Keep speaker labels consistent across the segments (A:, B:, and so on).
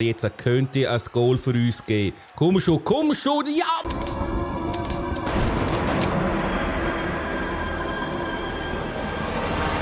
A: Jetzt könnte ein Goal für uns geben. Komm schon, ja!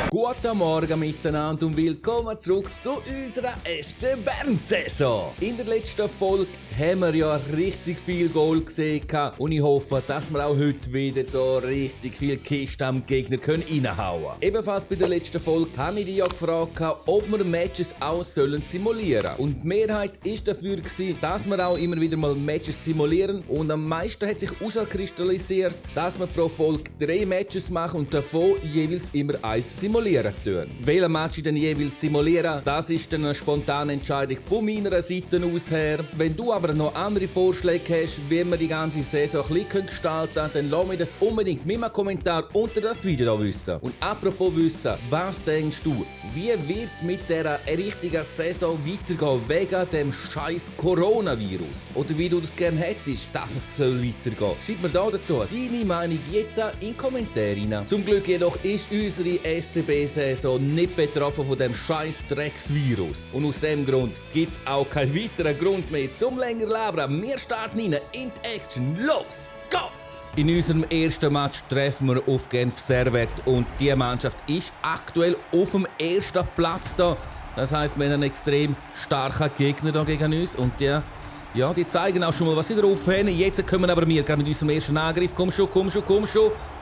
A: Guten Morgen miteinander und willkommen zurück zu unserer SC Bern-Saison. In der letzten Folge haben wir ja richtig viel Goal gesehen und ich hoffe, dass wir auch heute wieder so richtig viel Kisten am Gegner reinhauen können. Ebenfalls bei der letzten Folge habe ich dich ja gefragt, ob wir Matches auch simulieren sollen. Und die Mehrheit war dafür, dass wir auch immer wieder mal Matches simulieren. Und am meisten hat sich herauskristallisiert, dass wir pro Folge 3 Matches machen und davon jeweils immer eins simulieren tun. Welchen Match ich dann jeweils simulieren, das ist dann eine spontane Entscheidung von meiner Seite aus her. Wenn du aber noch andere Vorschläge hast, wie wir die ganze Saison ein bisschen gestalten können, dann lass mir das unbedingt mit einem Kommentar unter das Video wissen. Und apropos wissen, was denkst du, wie wird es mit dieser richtigen Saison weitergehen wegen dem scheiß Coronavirus? Oder wie du das gerne hättest, dass es weitergehen soll? Schreib mir da dazu deine Meinung jetzt in die Kommentare rein. Zum Glück jedoch ist unsere SCB-Saison nicht betroffen von dem scheiß Drecksvirus. Und aus dem Grund gibt es auch keinen weiteren Grund mehr zum länger leben. Wir starten rein in die Action. Los geht's! In unserem ersten Match treffen wir auf Genf Servette und die Mannschaft ist aktuell auf dem ersten Platz da. Das heisst, wir haben einen extrem starken Gegner da gegen uns und die zeigen auch schon mal, was sie drauf haben. Jetzt kommen aber wir gerade mit unserem ersten Angriff. Komm schon.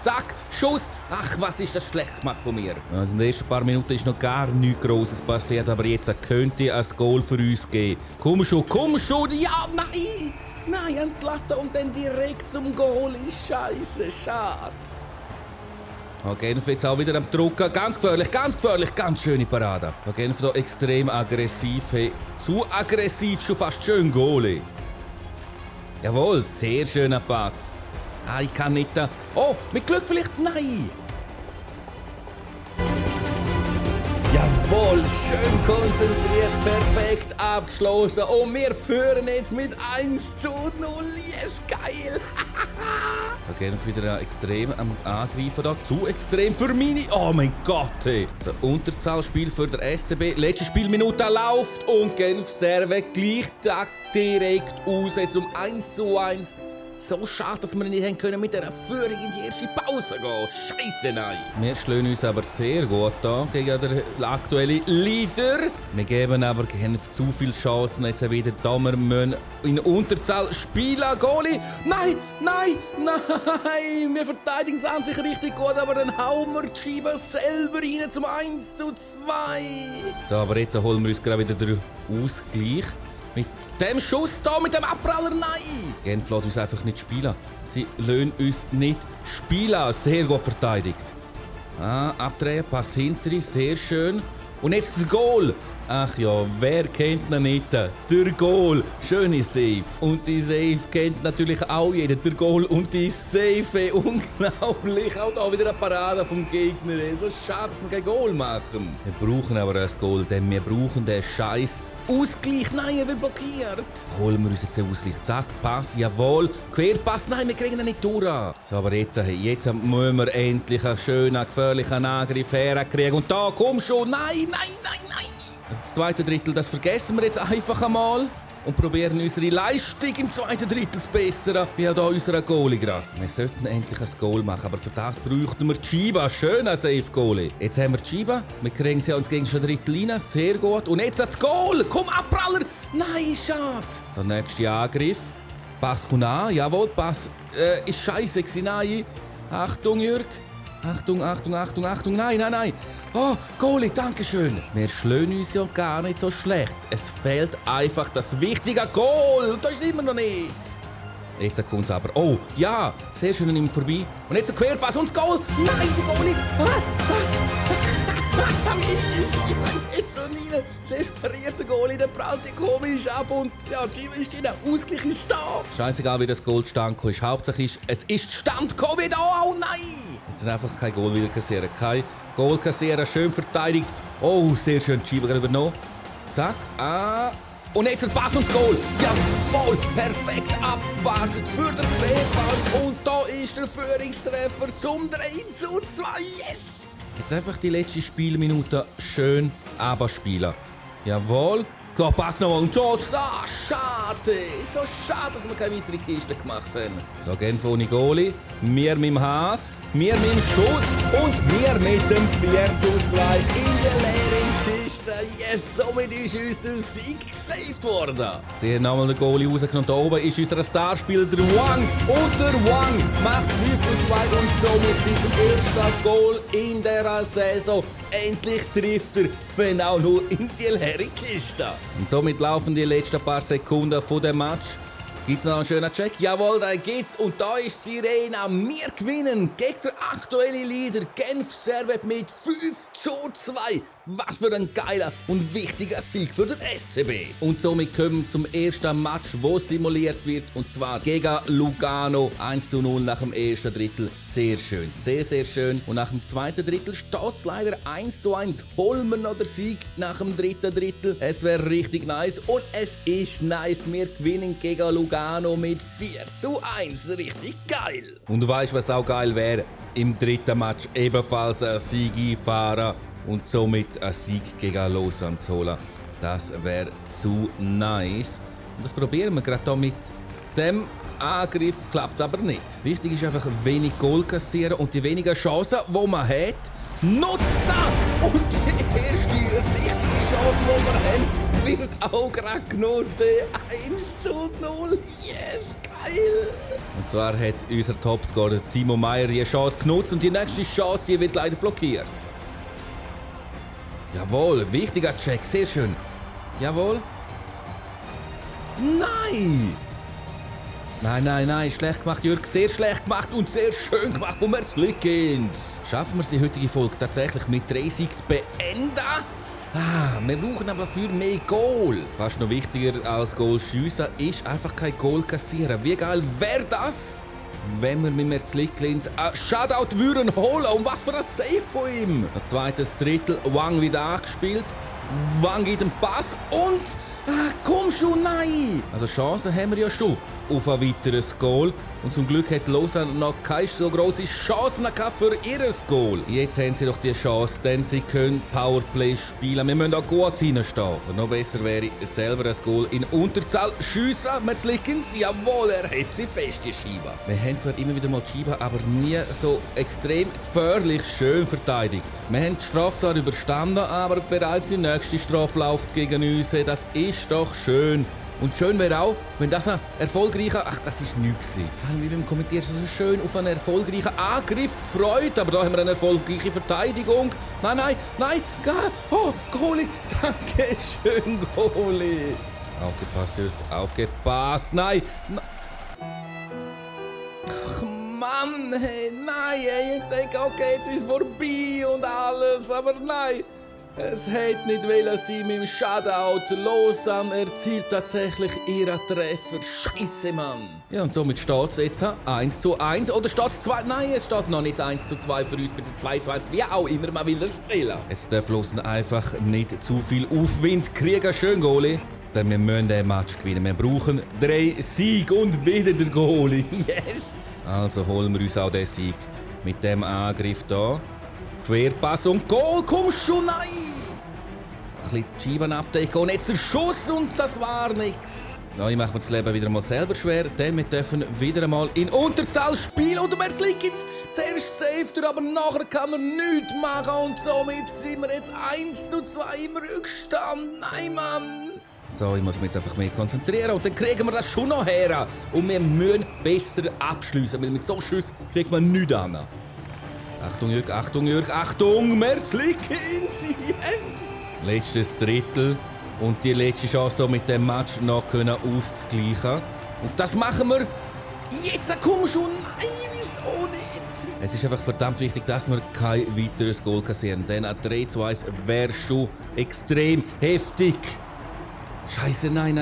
A: Zack, Schuss. Ach, was ist das schlecht gemacht von mir. Also in den ersten paar Minuten ist noch gar nichts Grosses passiert, aber jetzt könnte ein Goal für uns geben. Komm schon. Ja, nein, an die Latte und dann direkt zum Goal. Scheiße, schade. Genf jetzt auch wieder am Drucken. Ganz gefährlich, ganz schöne Parade. Genf hier extrem aggressiv. Hey. Zu aggressiv, schon fast schön Goalie. Jawohl, sehr schöner Pass. Ich kann nicht. Oh, mit Glück vielleicht. Nein! Jawohl, schön konzentriert, perfekt abgeschlossen. Und wir führen jetzt mit 1:0. Yes, geil! Genf wieder extrem am Angreifen da. Zu extrem für meine. Oh mein Gott, hey. Der Unterzahlspiel für der SCB. Letzte Spielminute läuft und Genf Servette gleich direkt aus. Jetzt um 1:1. So schade, dass wir nicht können mit dieser Führung in die erste Pause gehen. Scheisse, nein. Wir schlagen uns aber sehr gut an gegen den aktuellen Leader. Wir geben aber Genf zu viele Chancen. Jetzt wieder da, wir müssen in Unterzahl spielen. Goalie. Nein. Wir verteidigen es an sich richtig gut, aber dann hauen wir die Scheibe selber rein zum 1:2. So, aber jetzt holen wir uns gerade wieder den Ausgleich. Mit dem Schuss hier, mit dem Abpraller, nein! Genf lässt uns einfach nicht spielen. Sie lassen uns nicht spielen. Sehr gut verteidigt. Abdrehen, Pass hinterher, sehr schön. Und jetzt der Goal. Ach ja, wer kennt ihn nicht? Der Goal. Schöne Save. Und die Save kennt natürlich auch jeder. Der Goal und die Save. Unglaublich. Auch da wieder eine Parade vom Gegner. So schade, dass wir kein Goal machen. Wir brauchen aber ein Goal, denn wir brauchen den scheiß Ausgleich. Nein, er wird blockiert. Holen wir uns jetzt den Ausgleich. Zack, Pass, jawohl. Querpass. Nein, wir kriegen ihn nicht durch. So, aber jetzt müssen wir endlich einen schönen, gefährlichen Angriff herkriegen. Und da, komm schon. Nein. Das zweite Drittel, das vergessen wir jetzt einfach einmal und probieren unsere Leistung im zweiten Drittel zu bessern. Wie auch hier unser Goalie gerade. Wir sollten endlich ein Goal machen, aber für das bräuchten wir die Scheibe. Schöner Safe-Goalie. Jetzt haben wir die Scheibe. Wir kriegen sie ins gegnerische Drittel rein. Sehr gut. Und jetzt das Goal. Komm, Abpraller. Nein, schade. Der nächste Angriff. Pass kommt an. Jawohl, Pass ist scheiße gewesen. Nein. Achtung, Jürg. Achtung. Nein. Oh, Goalie, dankeschön. Wir schlagen uns ja gar nicht so schlecht. Es fehlt einfach das wichtige Goal. Und das ist immer noch nicht. Jetzt kommt es aber. Oh, ja, sehr schön an ihm vorbei. Und jetzt ein Querpass und das Goal. Nein, der Goalie. Was? Wie ist die Scheibe jetzt so rein? Zuerst pariert der Goalie, der prallt komisch ab und ja, die Scheibe ist in der Ausgleich ist da. Scheißegal, wie das Goal zustande gekommen ist. Hauptsache ist, es ist Stand gekommen wieder. Oh nein! Jetzt einfach kein Goal wieder kassieren. Kein Goal kassieren, schön verteidigt. Oh, sehr schön die Scheibe gerade übernommen. Zack. Und jetzt ein Pass und das Goal. Jawohl, perfekt abgewartet für den Querpass. Und da ist der Führungstreffer zum 3:2. Yes! Jetzt einfach die letzte Spielminute schön abspielen. Jawohl. So, pass noch mal und Chance. Ah, schade. So schade, dass wir keine weitere Kiste gemacht haben. So, Genf ohne Goalie. Wir mit dem Haas. Wir mit dem Schuss. Und wir mit dem 4:2 in der leeren Kiste. Yes, somit ist uns der Sieg gesaved worden. Sie haben nochmal den Goalie rausgenommen. Da oben ist unser Starspieler, der Wang. Und der Wang macht 5:2 und somit sein erstes Goal in dieser Saison. Endlich trifft er, wenn auch nur in die leere Kiste. Und somit laufen die letzten paar Sekunden von dem Match. Gibt's noch einen schönen Check? Jawohl, da geht's. Und da ist die Sirena. Wir gewinnen gegen den aktuellen Leader Genf Servette mit 5:2. Was für ein geiler und wichtiger Sieg für den SCB. Und somit kommen wir zum ersten Match, wo simuliert wird. Und zwar gegen Lugano. 1:0 nach dem ersten Drittel. Sehr schön. Sehr, sehr schön. Und nach dem zweiten Drittel steht es leider 1:1. Holen wir noch den Sieg nach dem dritten Drittel. Es wäre richtig nice. Und es ist nice. Wir gewinnen gegen Lugano mit 4:1. Richtig geil. Und du weißt, was auch geil wäre? Im dritten Match ebenfalls einen Sieg einfahren und somit einen Sieg gegen Lausanne zu holen. Das wäre zu nice. Und das probieren wir gerade hier mit dem Angriff. Klappt es aber nicht. Wichtig ist einfach wenig Goal kassieren und die wenigen Chancen, die man hat, nutzen. Und die erste richtige Chance, die wir haben, wird auch gerade genutzt. 1:0. Yes, geil. Und zwar hat unser Topscorer Timo Meyer die Chance genutzt und die nächste Chance die wird leider blockiert. Jawohl, wichtiger Check, sehr schön. Jawohl. Nein! Nein, schlecht gemacht, Jürg. Sehr schlecht gemacht und sehr schön gemacht von Merzlikins. Schaffen wir die heutige Folge tatsächlich mit 3 Siegen zu beenden? Wir brauchen aber dafür mehr Goal. Fast noch wichtiger als Goal schiessen ist einfach kein Goal kassieren. Wie geil wäre das, wenn wir mit Merzlikins einen Shutout würden holen? Und was für ein Save von ihm. Ein zweites Drittel, Wang wieder angespielt. Wang gibt einen Pass und... komm schon, nein! Also Chancen haben wir ja schon auf ein weiteres Goal. Und zum Glück hat Lausanne noch keine so grosse Chancen für ihr Goal. Jetzt haben sie doch die Chance, denn sie können Powerplay spielen. Wir müssen auch gut hinstehen. Und noch besser wäre selber ein Goal in Unterzahl schiessen. Merzlikins, jawohl, er hat sie fest, die Scheibe. Wir haben zwar immer wieder mal die Scheibe, aber nie so extrem gefährlich schön verteidigt. Wir haben die Strafe zwar überstanden, aber bereits die nächste Strafe läuft gegen uns. Das ist doch schön. Und schön wäre auch, wenn das ein erfolgreicher... Ach, das war nichts. Jetzt haben wir beim Kommentieren so schön auf einen erfolgreichen Angriff gefreut. Aber da haben wir eine erfolgreiche Verteidigung. Nein. Oh, Goalie. Danke schön, Goalie. Aufgepasst, Jürg. Aufgepasst. Nein. Ach, Mann. Hey, nein. Ich denke, okay, jetzt ist es vorbei und alles. Aber nein. Es hätte nicht wollen sein mit dem Shutout. Lausanne erzielt tatsächlich ihren Treffer. Scheisse, Mann. Ja, und somit steht es jetzt 1:1. Oder steht es 2? Nein, es steht noch nicht 1:2 für uns, bis 2:2. Wie auch immer man will das zählen. Jetzt darf Lausanne einfach nicht zu viel Aufwind kriegen. Schön, Goalie. Denn wir müssen den Match gewinnen. Wir brauchen 3 Siege und wieder der Goalie. Yes! Also holen wir uns auch den Sieg. Mit dem Angriff hier. Querpass und Goal, komm schon, nein! Ein bisschen die Scheiben abdecken und jetzt der Schuss und das war nix. So, ich mache mir das Leben wieder mal selber schwer, denn wir dürfen wieder einmal in Unterzahl spielen und Merzlikins zuerst saved er, aber nachher kann er nichts machen und somit sind wir jetzt 1:2 im Rückstand. Nein, Mann! So, ich muss mich jetzt einfach mehr konzentrieren und dann kriegen wir das schon noch her. Und wir müssen besser abschliessen, weil mit so Schüssen kriegt man nichts an. Achtung, Jürg, Achtung, Merzlikins, yes! Letztes Drittel und die letzte Chance, mit dem Match noch auszugleichen. Und das machen wir jetzt, komm schon, nein, wieso nicht? Es ist einfach verdammt wichtig, dass wir kein weiteres Goal kassieren, denn ein 3:1 wäre schon extrem heftig. Scheiße, nein.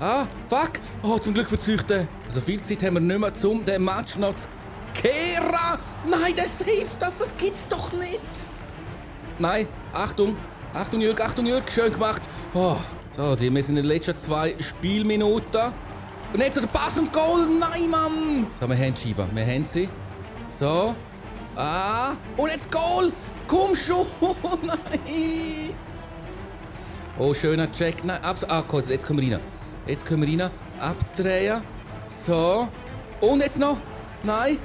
A: Ah, fuck! Oh, zum Glück verzüchten. Also viel Zeit haben wir nicht mehr, um den Match noch zu Kehra! Nein, der saved das gibt's doch nicht! Nein, Achtung, Jürg, schön gemacht. Oh, so, wir sind in den letzten 2 Spielminuten. Und jetzt der Pass und Goal, nein, Mann! So, wir haben die Scheibe, wir haben sie. So, und jetzt Goal! Komm schon, nein! Oh, schöner Check. Nein, gut, jetzt können wir rein. Jetzt können wir rein. Abdrehen. So. Und jetzt noch. Nein.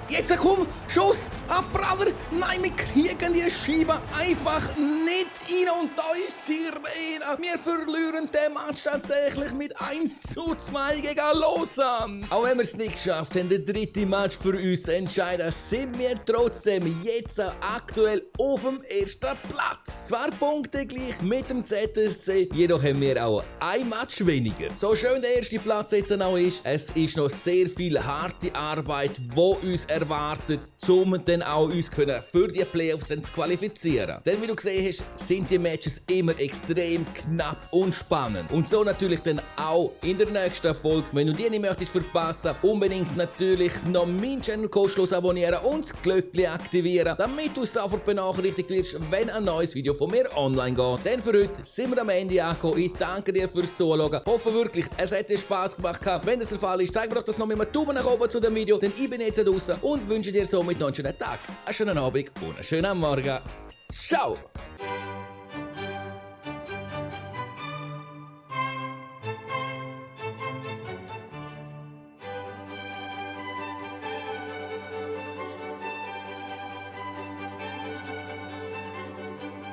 A: Jetzt komm, Schuss, Abpraller. Nein, wir kriegen die Scheibe einfach nicht rein. Und da ist Sirena. Wir verlieren den Match tatsächlich mit 1:2 gegen Lausanne. Auch wenn wir es nicht geschafft haben, den dritten Match für uns zu entscheiden, sind wir trotzdem jetzt aktuell auf dem ersten Platz. 2 Punkte gleich mit dem ZSC, jedoch haben wir auch ein Match weniger. So schön der erste Platz jetzt auch ist, es ist noch sehr viel harte Arbeit, die uns erwartet, um dann auch uns für die Playoffs zu qualifizieren. Denn wie du gesehen hast, sind die Matches immer extrem knapp und spannend. Und so natürlich dann auch in der nächsten Folge. Wenn du die nicht möchtest verpassen, unbedingt natürlich noch meinen Channel kostenlos abonnieren und das Glöckchen aktivieren, damit du sofort benachrichtigt wirst, wenn ein neues Video von mir online geht. Denn für heute sind wir am Ende angekommen. Ich danke dir fürs Zuschauen. Hoffe wirklich, es hat dir Spaß gemacht. Wenn das der Fall ist, zeig mir doch das noch mit einem Daumen nach oben zu dem Video, denn ich bin jetzt draußen und wünsche dir somit noch einen schönen Tag, einen schönen Abend und einen schönen Morgen. Ciao!